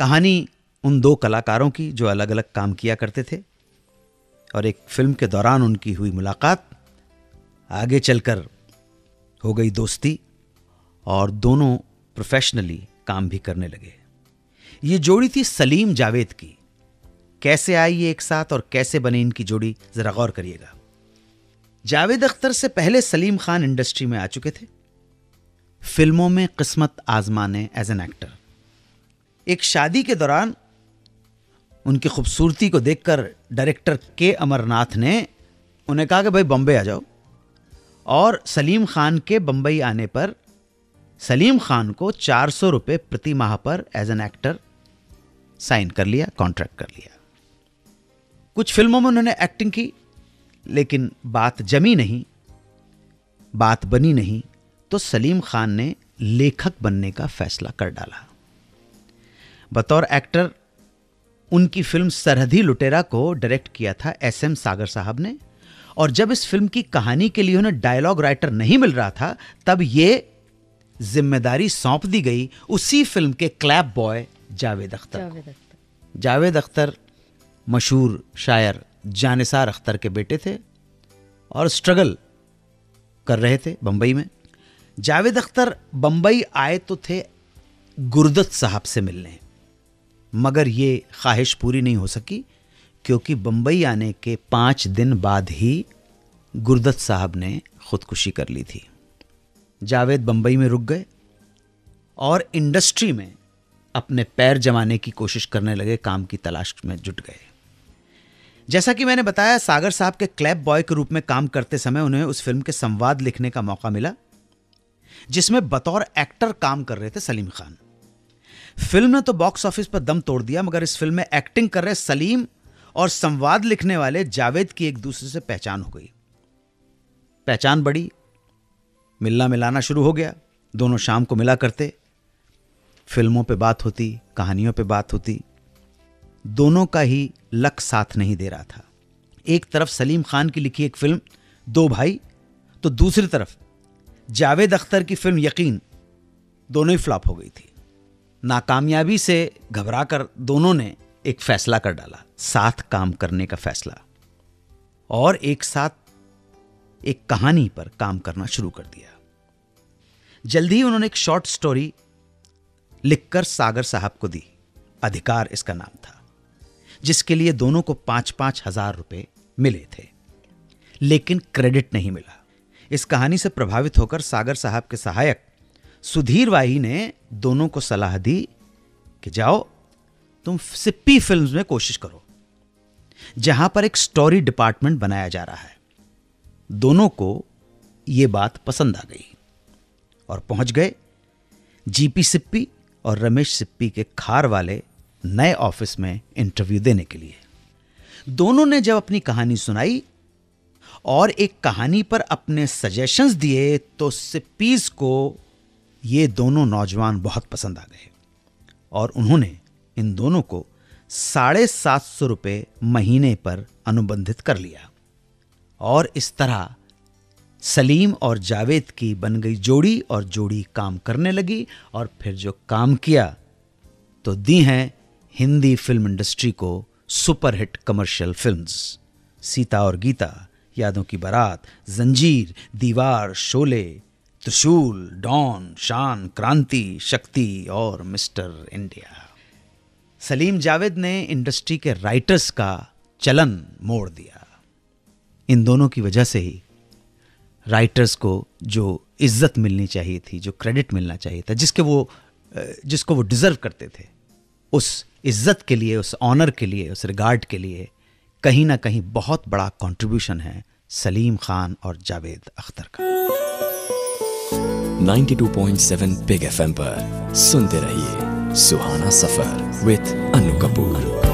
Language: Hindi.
कहानी उन दो कलाकारों की जो अलग अलग काम किया करते थे और एक फिल्म के दौरान उनकी हुई मुलाकात, आगे चलकर हो गई दोस्ती और दोनों प्रोफेशनली काम भी करने लगे। ये जोड़ी थी सलीम जावेद की। कैसे आई ये एक साथ और कैसे बनी इनकी जोड़ी, जरा गौर करिएगा। जावेद अख्तर से पहले सलीम खान इंडस्ट्री में आ चुके थे, फिल्मों में किस्मत आजमाने एज एन एक्टर। एक शादी के दौरान उनकी खूबसूरती को देखकर डायरेक्टर के अमरनाथ ने उन्हें कहा कि भाई बम्बई आ जाओ, और सलीम खान के बम्बई आने पर सलीम खान को 400 रुपये प्रति माह पर एज एन एक्टर साइन कर लिया, कॉन्ट्रैक्ट कर लिया। कुछ फिल्मों में उन्होंने एक्टिंग की, लेकिन बात जमी नहीं, बात बनी नहीं, तो सलीम खान ने लेखक बनने का फैसला कर डाला। बतौर एक्टर उनकी फिल्म सरहदी लुटेरा को डायरेक्ट किया था SM सागर साहब ने, और जब इस फिल्म की कहानी के लिए उन्हें डायलॉग राइटर नहीं मिल रहा था, तब ये जिम्मेदारी सौंप दी गई उसी फिल्म के क्लैप बॉय जावेद अख्तर। जावेद अख्तर मशहूर शायर जानिसार अख्तर के बेटे थे और स्ट्रगल कर रहे थे बंबई में। जावेद अख्तर बंबई आए तो थे गुरदत साहब से मिलने, मगर ये ख्वाहिश पूरी नहीं हो सकी, क्योंकि बंबई आने के 5 दिन बाद ही गुरदत साहब ने खुदकुशी कर ली थी। जावेद बंबई में रुक गए और इंडस्ट्री में अपने पैर जमाने की कोशिश करने लगे, काम की तलाश में जुट गए। जैसा कि मैंने बताया, सागर साहब के क्लैप बॉय के रूप में काम करते समय उन्हें उस फिल्म के संवाद लिखने का मौका मिला, जिसमें बतौर एक्टर काम कर रहे थे सलीम खान। फिल्म ने तो बॉक्स ऑफिस पर दम तोड़ दिया, मगर इस फिल्म में एक्टिंग कर रहे सलीम और संवाद लिखने वाले जावेद की एक दूसरे से पहचान हो गई। पहचान बढ़ी, मिलना मिलाना शुरू हो गया। दोनों शाम को मिला करते, फिल्मों पे बात होती, कहानियों पे बात होती। दोनों का ही लक साथ नहीं दे रहा था। एक तरफ सलीम खान की लिखी एक फिल्म दो भाई, तो दूसरी तरफ जावेद अख्तर की फिल्म यकीन, दोनों ही फ्लॉप हो गई थी। नाकामयाबी से घबराकर दोनों ने एक फैसला कर डाला, साथ काम करने का फैसला, और एक साथ एक कहानी पर काम करना शुरू कर दिया। जल्दी ही उन्होंने एक शॉर्ट स्टोरी लिखकर सागर साहब को दी, अधिकार इसका नाम था, जिसके लिए दोनों को 5-5 हजार रुपए मिले थे, लेकिन क्रेडिट नहीं मिला। इस कहानी से प्रभावित होकर सागर साहब के सहायक सुधीर वाही ने दोनों को सलाह दी कि जाओ तुम सिप्पी फिल्म्स में कोशिश करो, जहां पर एक स्टोरी डिपार्टमेंट बनाया जा रहा है। दोनों को यह बात पसंद आ गई और पहुंच गए जीपी सिप्पी और रमेश सिप्पी के खार वाले नए ऑफिस में इंटरव्यू देने के लिए। दोनों ने जब अपनी कहानी सुनाई और एक कहानी पर अपने सजेशंस दिए, तो सिप्पीज को ये दोनों नौजवान बहुत पसंद आ गए और उन्होंने इन दोनों को 750 रुपये महीने पर अनुबंधित कर लिया। और इस तरह सलीम और जावेद की बन गई जोड़ी, और जोड़ी काम करने लगी, और फिर जो काम किया तो दी हैं हिंदी फिल्म इंडस्ट्री को सुपरहिट कमर्शियल फिल्म्स, सीता और गीता, यादों की बारात, जंजीर, दीवार, शोले, त्रिशूल, डॉन, शान, क्रांति, शक्ति और मिस्टर इंडिया। सलीम जावेद ने इंडस्ट्री के राइटर्स का चलन मोड़ दिया। इन दोनों की वजह से ही राइटर्स को जो इज्जत मिलनी चाहिए थी, जो क्रेडिट मिलना चाहिए था, जिसको वो डिजर्व करते थे, उस इज्जत के लिए, उस ऑनर के लिए, उस रिगार्ड के लिए कहीं ना कहीं बहुत बड़ा कंट्रीब्यूशन है सलीम खान और जावेद अख्तर का। 92.7 बिग FM पर सुनते रहिए सुहाना सफर विद अनु कपूर।